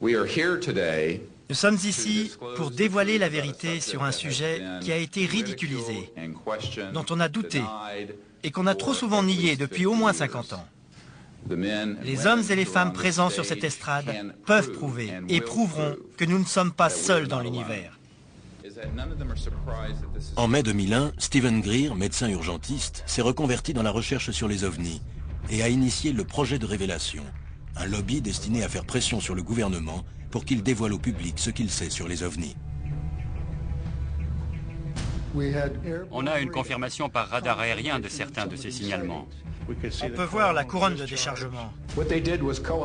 Nous sommes ici pour dévoiler la vérité sur un sujet qui a été ridiculisé, dont on a douté et qu'on a trop souvent nié depuis au moins 50 ans. Les hommes et les femmes présents sur cette estrade peuvent prouver et prouveront que nous ne sommes pas seuls dans l'univers. En mai 2001, Stephen Greer, médecin urgentiste, s'est reconverti dans la recherche sur les ovnis et a initié le projet de révélation, un lobby destiné à faire pression sur le gouvernement pour qu'il dévoile au public ce qu'il sait sur les ovnis. On a une confirmation par radar aérien de certains de ces signalements. On peut voir la couronne de déchargement.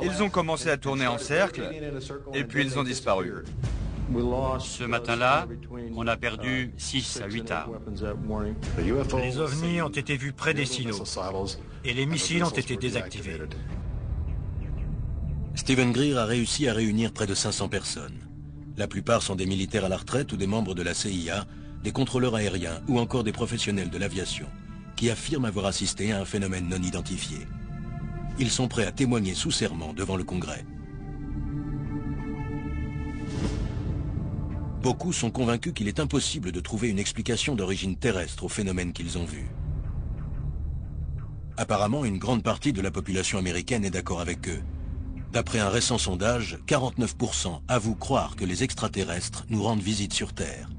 Ils ont commencé à tourner en cercle et puis ils ont disparu. Ce matin-là, on a perdu 6 à 8 armes. Les ovnis ont été vus près des silos et les missiles ont été désactivés. Stephen Greer a réussi à réunir près de 500 personnes. La plupart sont des militaires à la retraite ou des membres de la CIA, des contrôleurs aériens ou encore des professionnels de l'aviation, qui affirment avoir assisté à un phénomène non identifié. Ils sont prêts à témoigner sous serment devant le Congrès. Beaucoup sont convaincus qu'il est impossible de trouver une explication d'origine terrestre au phénomène qu'ils ont vu. Apparemment, une grande partie de la population américaine est d'accord avec eux. D'après un récent sondage, 49% avouent croire que les extraterrestres nous rendent visite sur Terre.